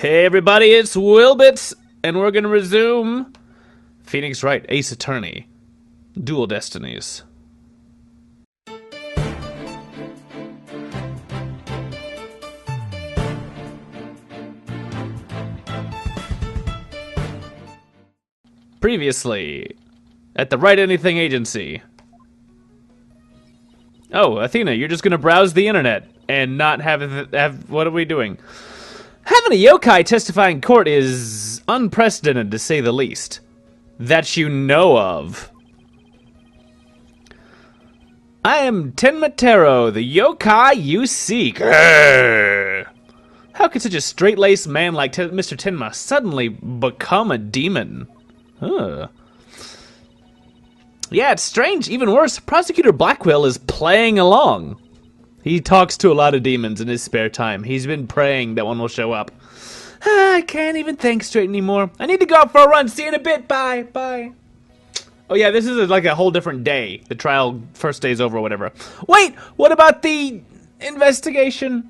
Hey everybody, it's Willbits, and we're gonna resume Phoenix Wright, Ace Attorney, Dual Destinies. Previously, at the Write Anything Agency. Oh, Athena, you're just gonna browse the internet and not have what are we doing? Having a yokai testify in court is unprecedented, to say the least. That you know of. I am Tenma, the yokai you seek. How could such a straight-laced man like Mr. Tenma suddenly become a demon? Huh. Yeah, it's strange. Even worse, Prosecutor Blackwell is playing along. He talks to a lot of demons in his spare time. He's been praying that one will show up. I can't even think straight anymore. I need to go out for a run. See you in a bit. Bye. Bye. Oh yeah, this is like a whole different day. The trial first day's over or whatever. Wait, what about the investigation?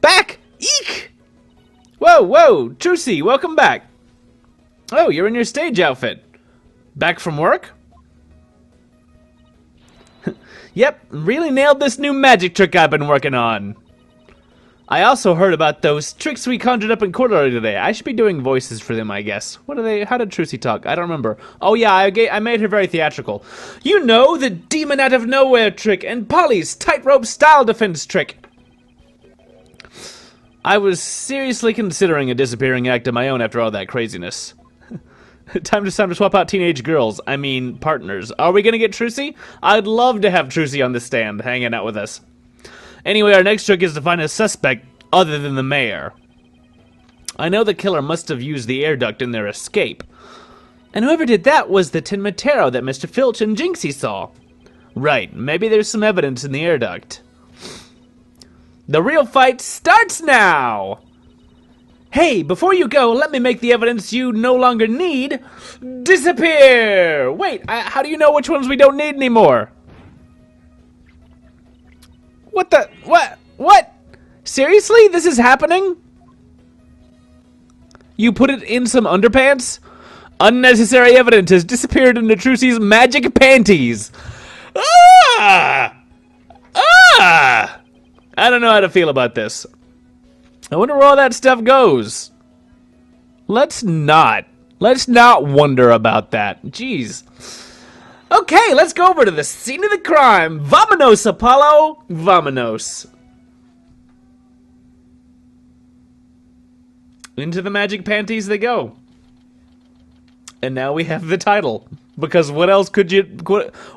Back! Eek! Whoa, Trucy, welcome back. Oh, you're in your stage outfit. Back from work? Yep, really nailed this new magic trick I've been working on. I also heard about those tricks we conjured up in court earlier today. I should be doing voices for them, I guess. What are they? How did Trucy talk? I don't remember. Oh yeah, I made her very theatrical. You know, the demon out of nowhere trick and Polly's tightrope style defense trick. I was seriously considering a disappearing act of my own after all that craziness. Time to swap out teenage girls. I mean, partners. Are we gonna get Trucy? I'd love to have Trucy on the stand, hanging out with us. Anyway, our next trick is to find a suspect other than the mayor. I know the killer must have used the air duct in their escape. And whoever did that was the Tenma that Mr. Filch and Jinxie saw. Right, maybe there's some evidence in the air duct. The real fight starts now! Hey, before you go, let me make the evidence you no longer need disappear! Wait, how do you know which ones we don't need anymore? What the? What? Seriously? This is happening? You put it in some underpants? Unnecessary evidence has disappeared into Trucy's magic panties. Ah! I don't know how to feel about this. I wonder where all that stuff goes. Let's not wonder about that. Jeez. Okay, let's go over to the scene of the crime. Vamonos, Apollo. Vamonos. Into the magic panties they go. And now we have the title. Because what else could you...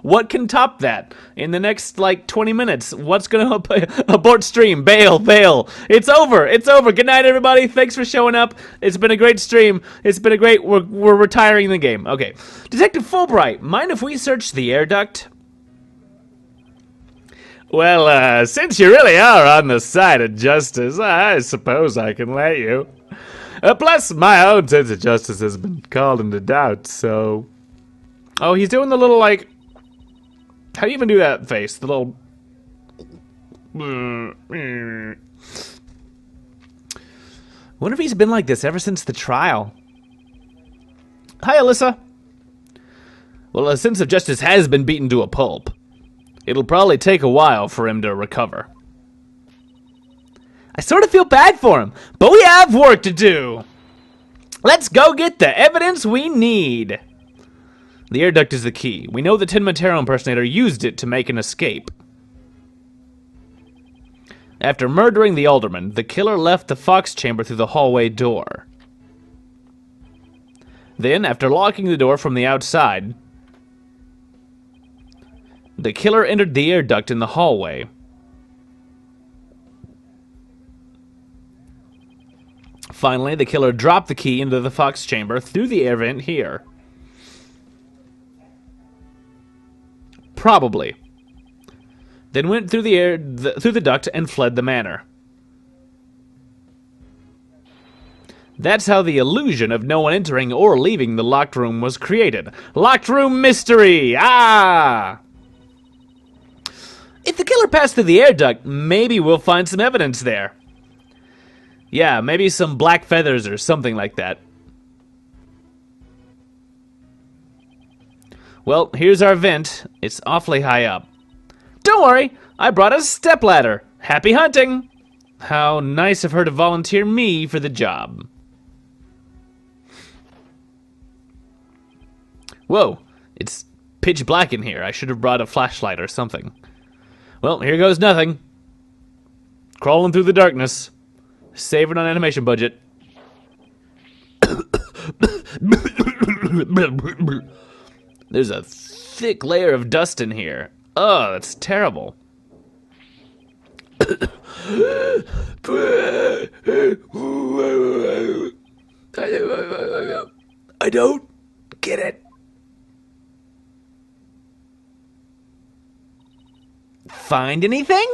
What can top that? In the next, 20 minutes, what's gonna... Abort stream. Bail. It's over. Good night, everybody. Thanks for showing up. It's been a great stream. It's been a great... We're retiring the game. Okay. Detective Fulbright, mind if we search the air duct? Well, since you really are on the side of justice, I suppose I can let you. Plus, my own sense of justice has been called into doubt, so... Oh, he's doing the little, how do you even do that face? The little... Wonder if he's been like this ever since the trial. Hi, Alyssa. Well, a sense of justice has been beaten to a pulp. It'll probably take a while for him to recover. I sort of feel bad for him, but we have work to do. Let's go get the evidence we need. The air duct is the key. We know the Tenma impersonator used it to make an escape. After murdering the alderman, the killer left the fox chamber through the hallway door. Then, after locking the door from the outside, the killer entered the air duct in the hallway. Finally, the killer dropped the key into the fox chamber through the air vent here. Probably. Then went through the duct and fled the manor. That's how the illusion of no one entering or leaving the locked room was created. Locked room mystery! Ah! If the killer passed through the air duct, maybe we'll find some evidence there. Yeah, maybe some black feathers or something like that. Well, here's our vent. It's awfully high up. Don't worry, I brought a stepladder. Happy hunting! How nice of her to volunteer me for the job. Whoa, it's pitch black in here. I should have brought a flashlight or something. Well, here goes nothing. Crawling through the darkness. Saving on animation budget. There's a thick layer of dust in here. Oh, that's terrible. I don't get it. Find anything?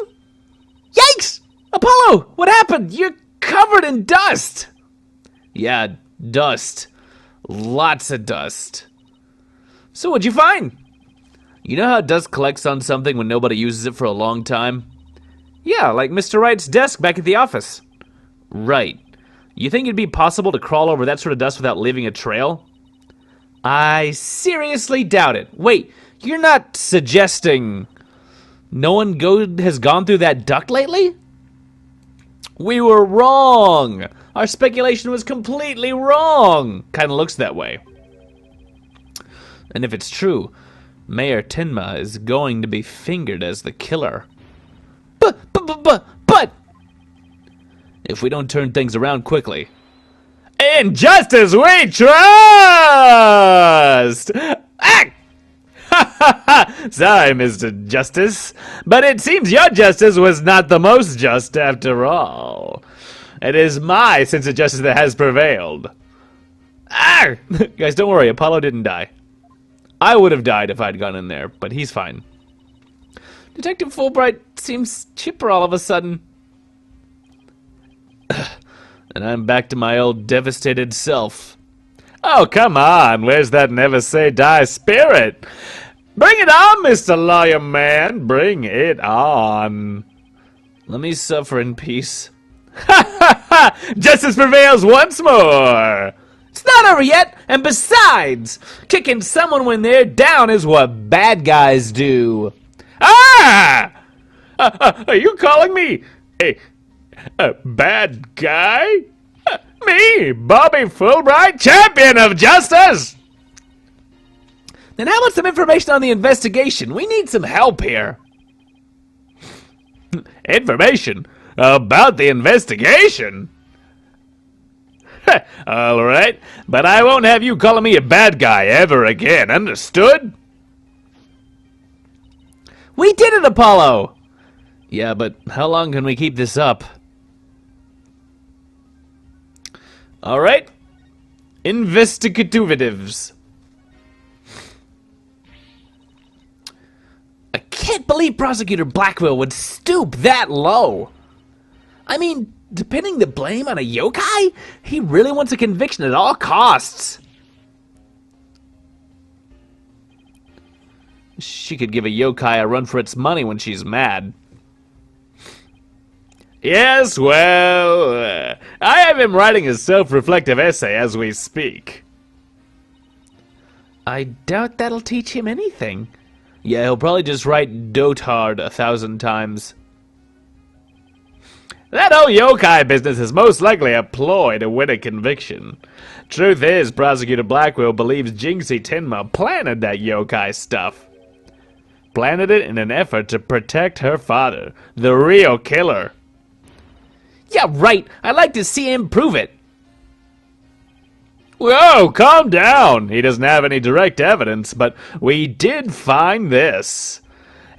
Yikes! Apollo, what happened? You're covered in dust. Yeah, dust. Lots of dust. So what'd you find? You know how dust collects on something when nobody uses it for a long time? Yeah, like Mr. Wright's desk back at the office. Right. You think it'd be possible to crawl over that sort of dust without leaving a trail? I seriously doubt it. Wait, you're not suggesting no one has gone through that duct lately? We were wrong. Our speculation was completely wrong. Kinda looks that way. And if it's true, Mayor Tenma is going to be fingered as the killer. But! If we don't turn things around quickly. In justice we trust! Ah! Sorry, Mr. Justice, but it seems your justice was not the most just after all. It is my sense of justice that has prevailed. Ah! Guys, don't worry, Apollo didn't die. I would have died if I'd gone in there, but he's fine. Detective Fulbright seems chipper all of a sudden. And I'm back to my old devastated self. Oh, come on, where's that never say die spirit? Bring it on, Mr. Lawyer Man, bring it on. Let me suffer in peace. Ha ha ha! Justice prevails once more! It's not over yet, and besides, kicking someone when they're down is what bad guys do. Ah! Are you calling me a bad guy? Me, Bobby Fulbright, champion of justice! Then how about some information on the investigation? We need some help here. Information? About the investigation? All right, but I won't have you calling me a bad guy ever again, understood? We did it, Apollo! Yeah, but how long can we keep this up? All right, investigatives. I can't believe Prosecutor Blackwell would stoop that low. I mean, depending the blame on a yokai? He really wants a conviction at all costs. She could give a yokai a run for its money when she's mad. Yes, well, I have him writing a self-reflective essay as we speak. I doubt that'll teach him anything. Yeah, he'll probably just write dotard 1,000 times. That whole yokai business is most likely a ploy to win a conviction. Truth is, Prosecutor Blackwell believes Jinxie Tenma planted that yokai stuff. Planted it in an effort to protect her father, the real killer. Yeah, right. I'd like to see him prove it. Whoa, calm down. He doesn't have any direct evidence, but we did find this.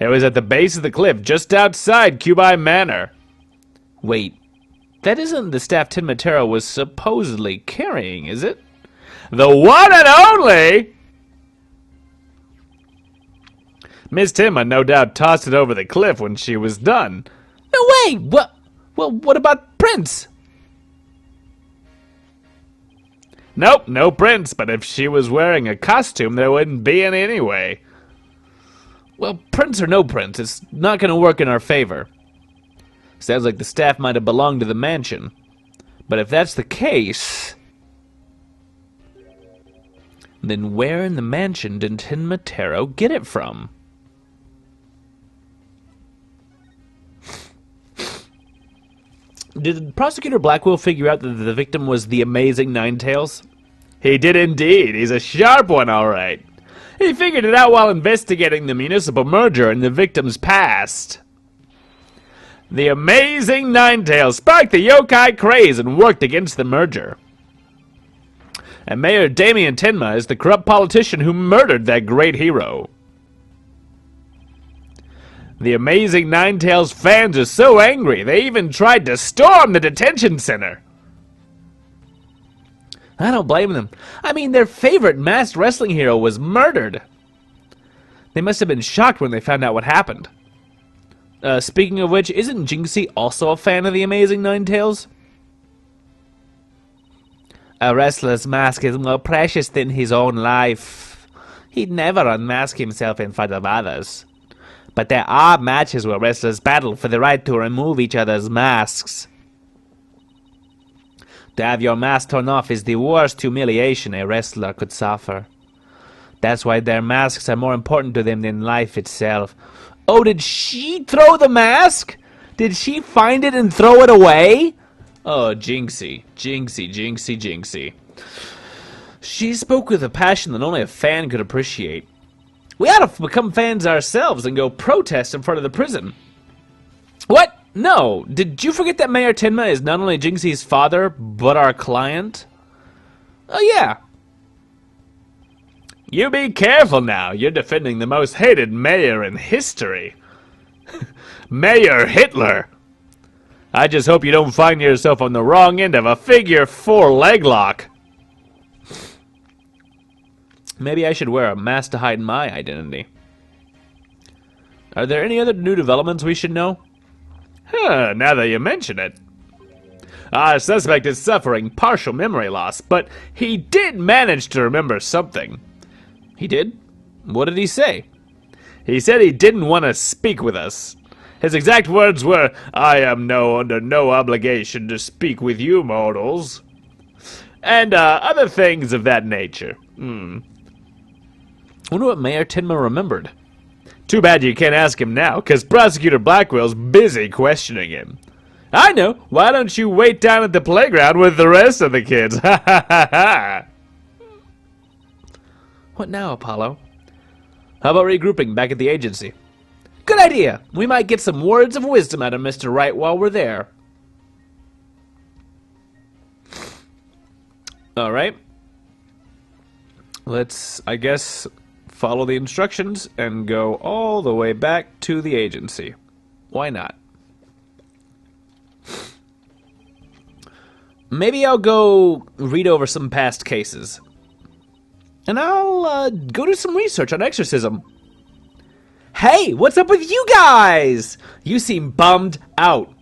It was at the base of the cliff, just outside Cubi Manor. Wait, that isn't the staff Tenma was supposedly carrying, is it? The one and only! Miss Tenma no doubt tossed it over the cliff when she was done. No way! What? Well, what about prints? Nope, no prints, but if she was wearing a costume, there wouldn't be any anyway. Well, prints or no prints, it's not going to work in our favor. Sounds like the staff might have belonged to the mansion. But if that's the case, then where in the mansion did Tenma get it from? Did Prosecutor Blackwell figure out that the victim was the amazing Ninetales? He did indeed. He's a sharp one, all right. He figured it out while investigating the municipal merger and the victim's past. The amazing Ninetales sparked the yokai craze and worked against the merger. And Mayor Damien Tenma is the corrupt politician who murdered that great hero. The amazing Ninetales fans are so angry, they even tried to storm the detention center. I don't blame them. I mean, their favorite masked wrestling hero was murdered. They must have been shocked when they found out what happened. Speaking of which, isn't Jinxie also a fan of the amazing Ninetales? A wrestler's mask is more precious than his own life. He'd never unmask himself in front of others. But there are matches where wrestlers battle for the right to remove each other's masks. To have your mask torn off is the worst humiliation a wrestler could suffer. That's why their masks are more important to them than life itself. Oh, did she throw the mask? Did she find it and throw it away? Oh, Jinxie. Jinxie, Jinxie, Jinxie. She spoke with a passion that only a fan could appreciate. We ought to become fans ourselves and go protest in front of the prison. What? No. Did you forget that Mayor Tenma is not only Jinxie's father, but our client? Oh, yeah. You be careful now. You're defending the most hated mayor in history. Mayor Hitler. I just hope you don't find yourself on the wrong end of a figure 4 leg lock. Maybe I should wear a mask to hide my identity. Are there any other new developments we should know? Now that you mention it. Our suspect is suffering partial memory loss, but he did manage to remember something. He did? What did he say? He said he didn't want to speak with us. His exact words were, "I am under no obligation to speak with you mortals." And other things of that nature. Wonder what Mayor Tenma remembered. Too bad you can't ask him now, because Prosecutor Blackwell's busy questioning him. I know. Why don't you wait down at the playground with the rest of the kids? Ha ha ha ha. What now, Apollo? How about regrouping back at the agency? Good idea. We might get some words of wisdom out of Mr. Wright while we're there. All right. Let's, I guess, follow the instructions and go all the way back to the agency. Why not? Maybe I'll go read over some past cases. And I'll go do some research on exorcism. Hey, what's up with you guys? You seem bummed out.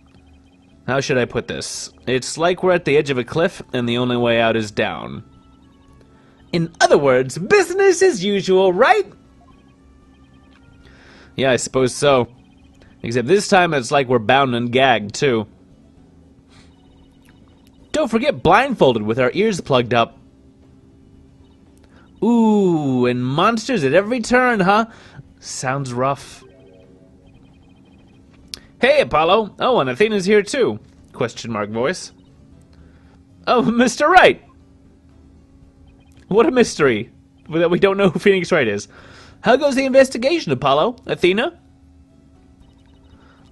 How should I put this? It's like we're at the edge of a cliff and the only way out is down. In other words, business as usual, right? Yeah, I suppose so. Except this time it's like we're bound and gagged, too. Don't forget blindfolded with our ears plugged up. Ooh, and monsters at every turn, huh? Sounds rough. Hey, Apollo. Oh, and Athena's here, too. Question mark voice. Oh, Mr. Wright. What a mystery that we don't know who Phoenix Wright is. How goes the investigation, Apollo? Athena?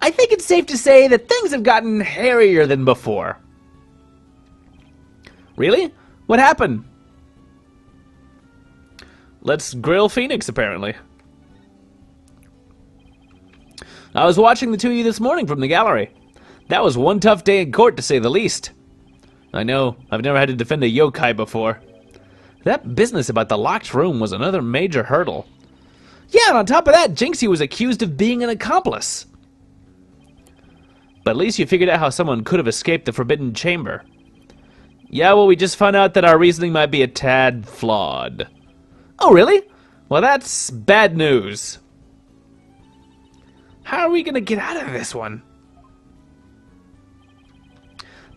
I think it's safe to say that things have gotten hairier than before. Really? What happened? Let's grill Phoenix, apparently. I was watching the two of you this morning from the gallery. That was one tough day in court, to say the least. I know, I've never had to defend a yokai before. That business about the locked room was another major hurdle. Yeah, and on top of that, Jinxie was accused of being an accomplice. But at least you figured out how someone could have escaped the forbidden chamber. Yeah, well, we just found out that our reasoning might be a tad flawed. Oh, really? Well, that's bad news. How are we gonna get out of this one?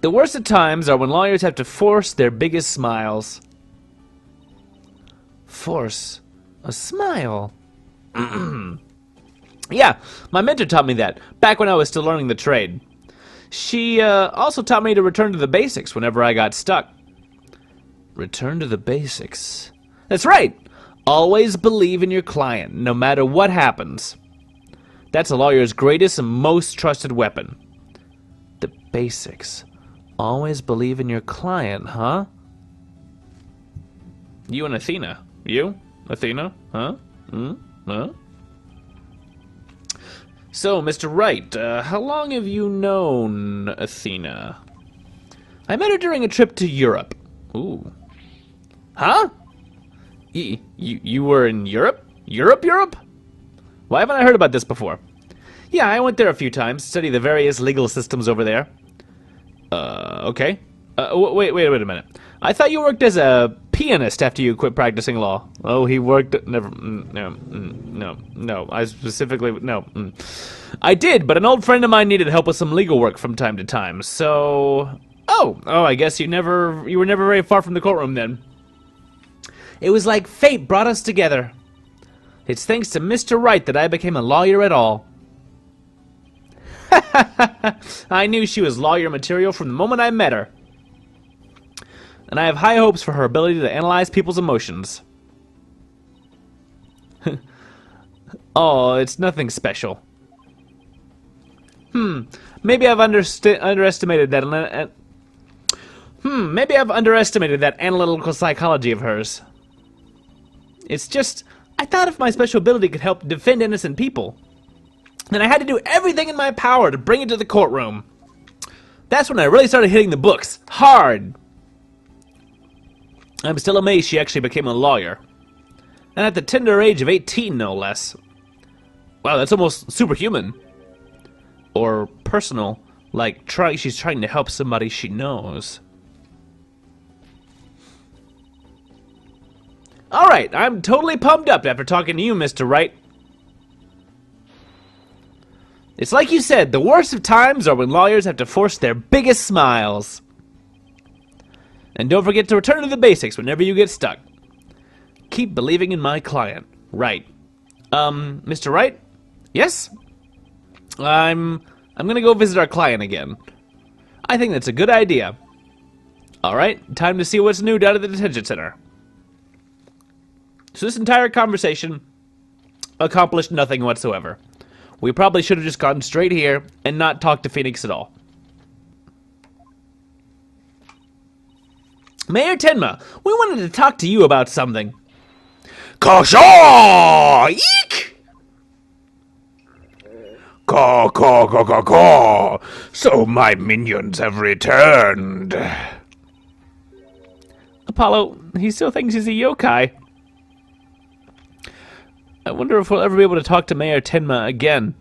The worst of times are when lawyers have to force their biggest smiles. Force a smile. Yeah, my mentor taught me that, back when I was still learning the trade. She also taught me to return to the basics whenever I got stuck. Return to the basics. That's right! Always believe in your client, no matter what happens. That's a lawyer's greatest and most trusted weapon. The basics. Always believe in your client, huh? You and Athena. You? Athena? Huh? Huh? So, Mr. Wright, how long have you known Athena? I met her during a trip to Europe. Ooh. Huh? You were in Europe? Europe? Why haven't I heard about this before? Yeah, I went there a few times, study the various legal systems over there. Okay. Wait a minute. I thought you worked as a pianist after you quit practicing law. Oh, he worked... No. I specifically... No. I did, but an old friend of mine needed help with some legal work from time to time, so... Oh, I guess you were never very far from the courtroom then. It was like fate brought us together. It's thanks to Mr. Wright that I became a lawyer at all. I knew she was lawyer material from the moment I met her. And I have high hopes for her ability to analyze people's emotions. Oh, it's nothing special. Maybe I've underestimated that. Maybe I've underestimated that analytical psychology of hers. It's just, I thought if my special ability could help defend innocent people, then I had to do everything in my power to bring it to the courtroom. That's when I really started hitting the books hard. I'm still amazed she actually became a lawyer. And at the tender age of 18, no less. Wow, that's almost superhuman. Or personal, like she's trying to help somebody she knows. Alright, I'm totally pumped up after talking to you, Mr. Wright. It's like you said, the worst of times are when lawyers have to force their biggest smiles. And don't forget to return to the basics whenever you get stuck. Keep believing in my client. Right. Mr. Wright? Yes? I'm gonna go visit our client again. I think that's a good idea. Alright, time to see what's new down at the detention center. So this entire conversation accomplished nothing whatsoever. We probably should have just gone straight here and not talked to Phoenix at all. Mayor Tenma, we wanted to talk to you about something. Caw! Eek! Caw! So my minions have returned. Apollo, he still thinks he's a yokai. I wonder if we'll ever be able to talk to Mayor Tenma again.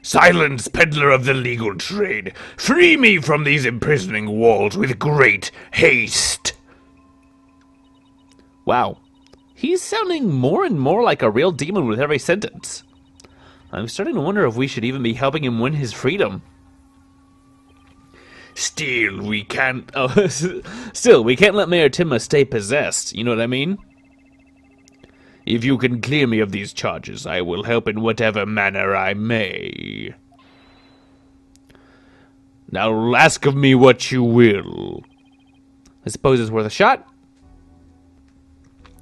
Silence, peddler of the legal trade. Free me from these imprisoning walls with great haste. Wow. He's sounding more and more like a real demon with every sentence. I'm starting to wonder if we should even be helping him win his freedom. Still, we can't let Mayor Tenma stay possessed, you know what I mean? If you can clear me of these charges, I will help in whatever manner I may. Now ask of me what you will. I suppose it's worth a shot.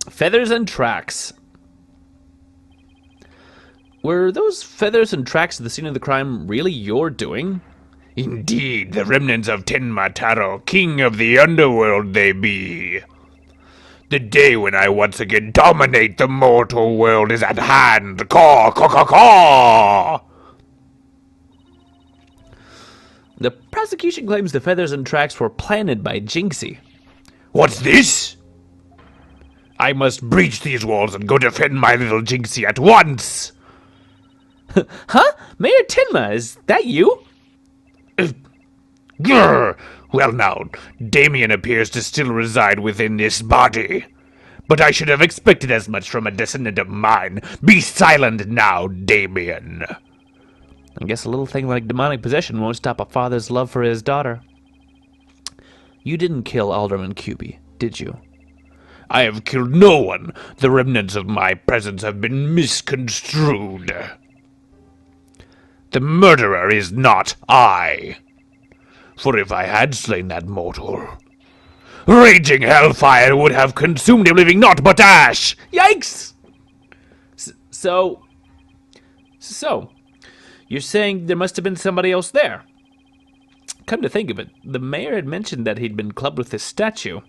Feathers and tracks. Were those feathers and tracks at the scene of the crime really your doing? Indeed, the remnants of Tenma Taro, king of the underworld they be. The day when I once again dominate the mortal world is at hand. Caw! The prosecution claims the feathers and tracks were planted by Jinxie. What's this? I must breach these walls and go defend my little Jinxie at once. Huh? Mayor Tenma, is that you? Grr! Well now, Damien appears to still reside within this body. But I should have expected as much from a descendant of mine. Be silent now, Damien. I guess a little thing like demonic possession won't stop a father's love for his daughter. You didn't kill Alderman Cubey, did you? I have killed no one. The remnants of my presence have been misconstrued. The murderer is not I. For if I had slain that mortal, raging hellfire would have consumed him, leaving naught but ash. Yikes! So, you're saying there must have been somebody else there? Come to think of it, the mayor had mentioned that he'd been clubbed with this statue.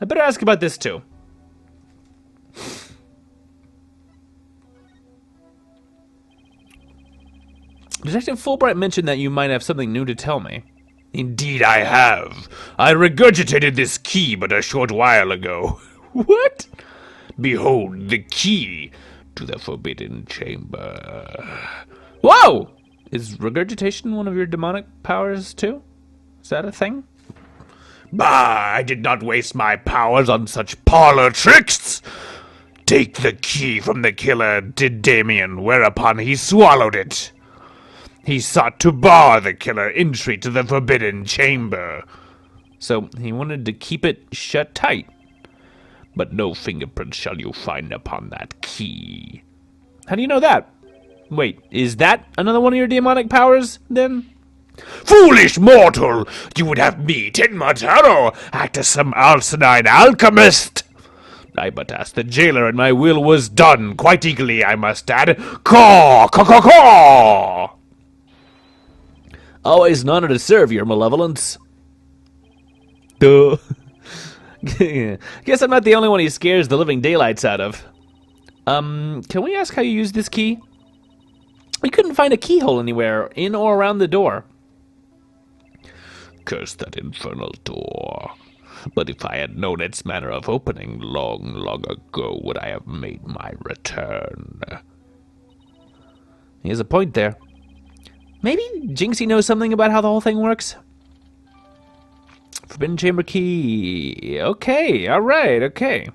I better ask about this too. Detective Fulbright mentioned that you might have something new to tell me. Indeed I have. I regurgitated this key but a short while ago. What? Behold the key to the Forbidden Chamber. Whoa! Is regurgitation one of your demonic powers too? Is that a thing? Bah, I did not waste my powers on such parlor tricks. Take the key from the killer, did Damien, whereupon he swallowed it. He sought to bar the killer entry to the Forbidden Chamber. So he wanted to keep it shut tight. But no fingerprints shall you find upon that key. How do you know that? Wait, is that another one of your demonic powers, then? Foolish mortal! You would have me, Tenma Taro, act as some Alcinine alchemist! I but asked the jailer, and my will was done, quite eagerly, I must add. Caw! Caw, caw, caw! Always an honor to serve, your malevolence. Duh. Guess I'm not the only one he scares the living daylights out of. Can we ask how you used this key? We couldn't find a keyhole anywhere, in or around the door. Curse that infernal door. But if I had known its manner of opening long, long ago, would I have made my return. He has a point there. Maybe Jinxie knows something about how the whole thing works? Forbidden Chamber key. Okay, alright, okay.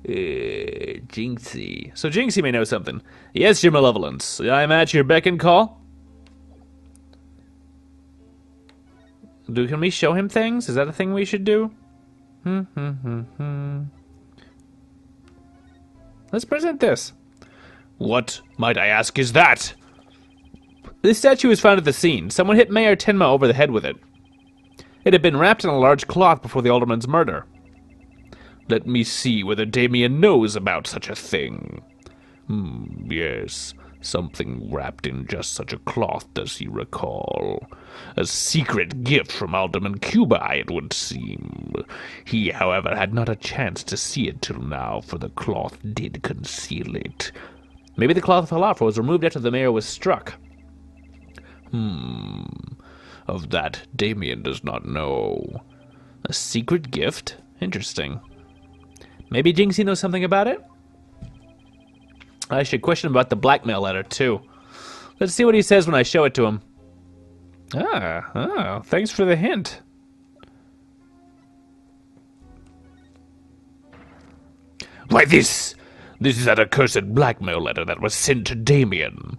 Jinxie. So Jinxie may know something. Yes, your malevolence. I'm at your beck and call. Can we show him things? Is that a thing we should do? Let's present this. What, might I ask, is that? This statue was found at the scene. Someone hit Mayor Tenma over the head with it. It had been wrapped in a large cloth before the alderman's murder. Let me see whether Damien knows about such a thing. Yes, something wrapped in just such a cloth does he recall. A secret gift from Alderman Cuba, it would seem. He, however, had not a chance to see it till now, for the cloth did conceal it. Maybe the cloth fell off or was removed after the mayor was struck. Of that, Damien does not know. A secret gift? Interesting. Maybe Jinxie knows something about it? I should question him about the blackmail letter, too. Let's see what he says when I show it to him. Thanks for the hint. Why, this is that accursed blackmail letter that was sent to Damien.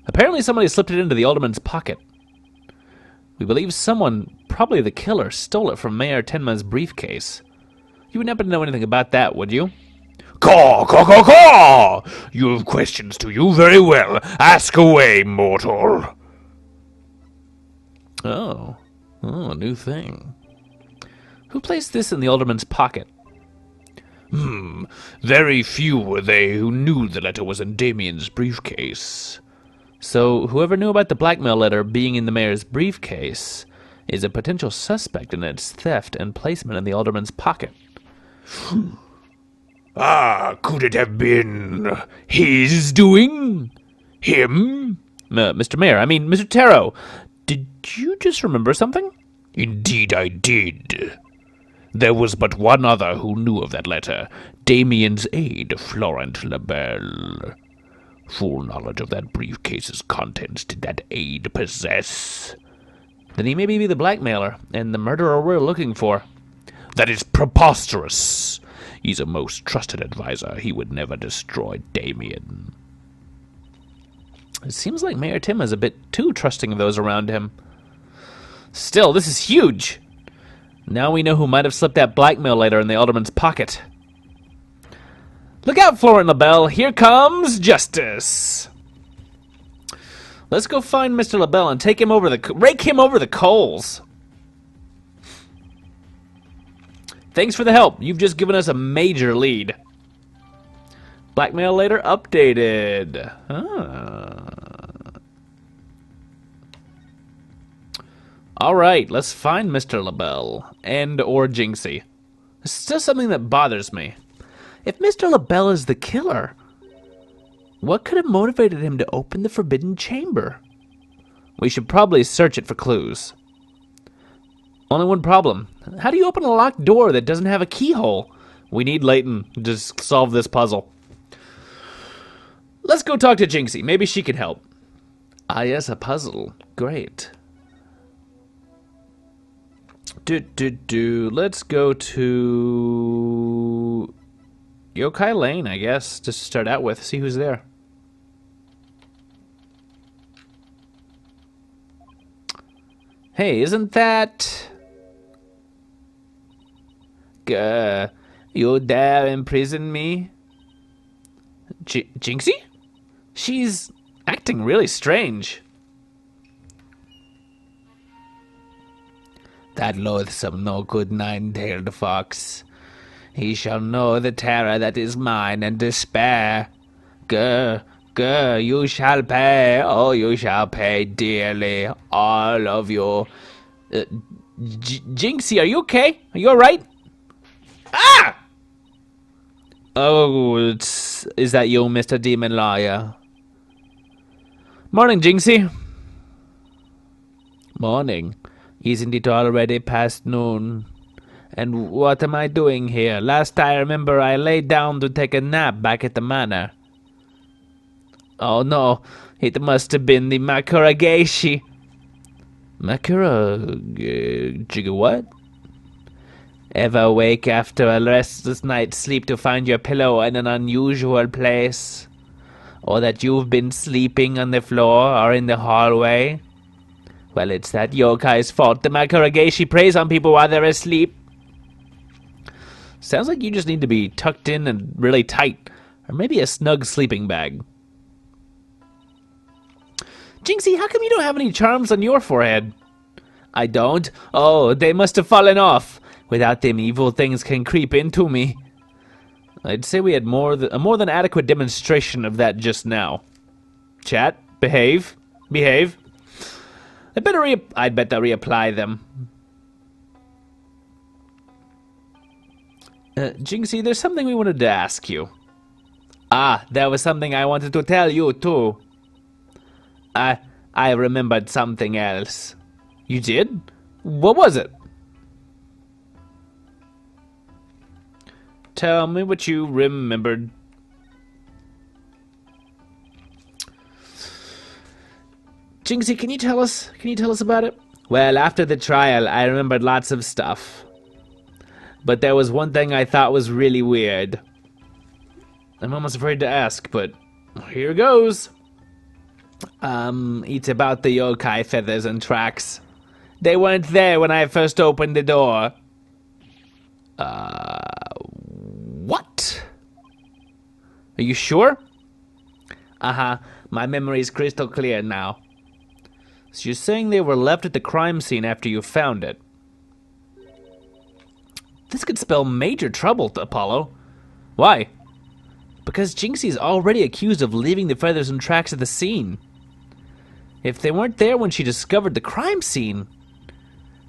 Apparently somebody slipped it into the alderman's pocket. We believe someone, probably the killer, stole it from Mayor Tenma's briefcase. You wouldn't happen to know anything about that, would you? Caw, caw, caw, caw! You have questions, do you? Very well. Ask away, mortal. Oh, a new thing. Who placed this in the alderman's pocket? Very few were they who knew the letter was in Damien's briefcase. So, whoever knew about the blackmail letter being in the mayor's briefcase is a potential suspect in its theft and placement in the alderman's pocket. Could it have been his doing? Him? Mr. Mayor, I mean, Mr. Taro, did you just remember something? Indeed I did. There was but one other who knew of that letter, Damien's aide, Florent Labelle. Full knowledge of that briefcase's contents did that aide possess. Then he may be the blackmailer, and the murderer we're looking for. That is preposterous. He's a most trusted advisor. He would never destroy Damien. It seems like Mayor Tim is a bit too trusting of those around him. Still, this is huge! Now we know who might have slipped that blackmail letter in the alderman's pocket. Look out, Florent LaBelle! Here comes justice! Let's go find Mr. LaBelle and rake him over the coals! Thanks for the help. You've just given us a major lead. Blackmail later updated. Alright, let's find Mr. LaBelle. And or Jinxie. There's still something that bothers me. If Mr. LaBelle is the killer, what could have motivated him to open the forbidden chamber? We should probably search it for clues. Only one problem. How do you open a locked door that doesn't have a keyhole? We need Layton to solve this puzzle. Let's go talk to Jinxie. Maybe she can help. Ah, yes, a puzzle. Great. Let's go to Yokai Lane, I guess, just to start out with. See who's there. Hey, isn't that... you dare imprison me? Jinxie? She's acting really strange. That loathsome, no-good nine-tailed fox. He shall know the terror that is mine and despair. You shall pay, oh, you shall pay dearly, all of you. Jinxie, are you okay? Are you alright? Ah! Oh, is that you, Mr. Demon Lawyer? Morning, Jinxie. Morning. Isn't it already past noon? And what am I doing here? Last I remember, I lay down to take a nap back at the manor. Oh no, it must have been the Makurageishi. What? Ever awake after a restless night's sleep to find your pillow in an unusual place? Or that you've been sleeping on the floor or in the hallway? Well, it's that yokai's fault. The Makurageishi preys on people while they're asleep. Sounds like you just need to be tucked in and really tight. Or maybe a snug sleeping bag. Jinxie, how come you don't have any charms on your forehead? I don't? Oh, they must have fallen off. Without them, evil things can creep into me. I'd say we had a more than adequate demonstration of that just now. Chat, behave. I'd better reapply them. Jinxie, there's something we wanted to ask you. Ah, there was something I wanted to tell you too. I remembered something else. You did? What was it? Tell me what you remembered. Jinxie, can you tell us about it? Well, after the trial, I remembered lots of stuff. But there was one thing I thought was really weird. I'm almost afraid to ask, but here goes. It's about the yokai feathers and tracks. They weren't there when I first opened the door. What? Are you sure? Uh-huh. My memory's crystal clear now. So you're saying they were left at the crime scene after you found it? This could spell major trouble to Apollo. Why? Because Jinxie's already accused of leaving the feathers and tracks at the scene. If they weren't there when she discovered the crime scene,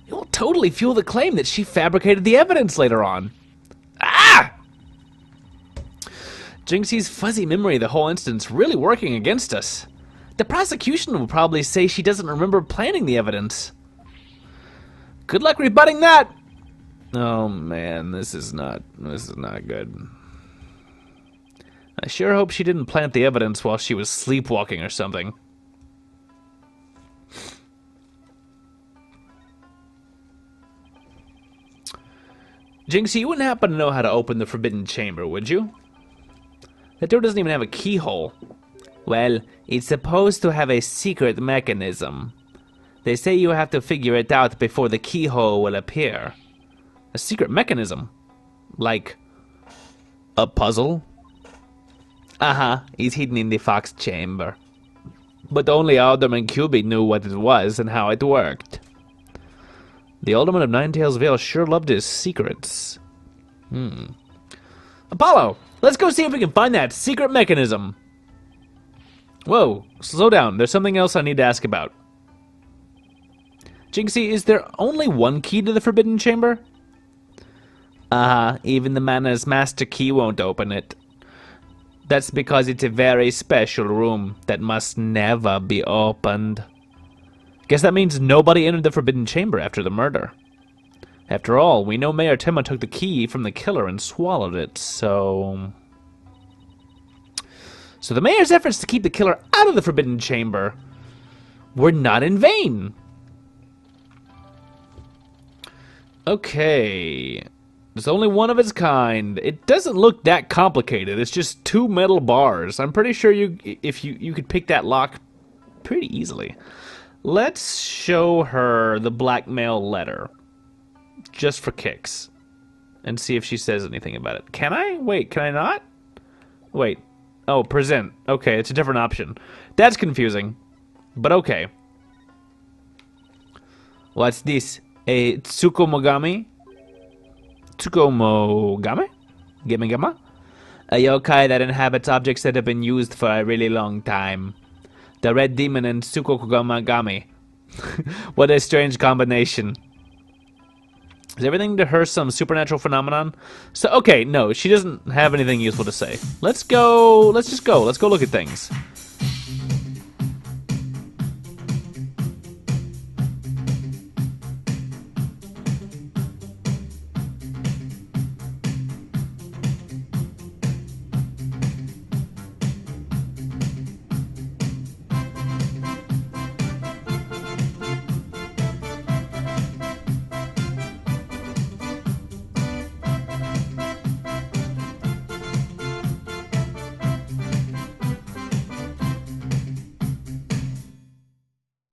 it will totally fuel the claim that she fabricated the evidence later on. Ah! Jinxie's fuzzy memory of the whole incident's really working against us. The prosecution will probably say she doesn't remember planning the evidence. Good luck rebutting that! Oh man, this is not good. I sure hope she didn't plant the evidence while she was sleepwalking or something. Jinxie, you wouldn't happen to know how to open the forbidden chamber, would you? That door doesn't even have a keyhole. Well, it's supposed to have a secret mechanism. They say you have to figure it out before the keyhole will appear. A secret mechanism? Like a puzzle? Uh-huh, it's hidden in the Fox chamber. But only Alderman Cuby knew what it was and how it worked. The Alderman of Ninetails Vale sure loved his secrets. Apollo, let's go see if we can find that secret mechanism. Whoa, slow down. There's something else I need to ask about. Jinxie, is there only one key to the Forbidden Chamber? Even the Mana's Master Key won't open it. That's because it's a very special room that must never be opened. Guess that means nobody entered the Forbidden Chamber after the murder. After all, we know Mayor Tenma took the key from the killer and swallowed it, so the mayor's efforts to keep the killer out of the Forbidden Chamber were not in vain. Okay. There's only one of its kind. It doesn't look that complicated. It's just 2 metal bars. I'm pretty sure you could pick that lock pretty easily. Let's show her the blackmail letter. Just for kicks. And see if she says anything about it. Can I? Wait, can I not? Wait. Oh, present. Okay, it's a different option. That's confusing. But okay. What's this? A Tsukomogami? Tsukomogami? Gamma? A yokai that inhabits objects that have been used for a really long time. The Red Demon and Tsukomogami. What a strange combination. Is everything to her some supernatural phenomenon? So, okay, no, she doesn't have anything useful to say. Let's just go look at things.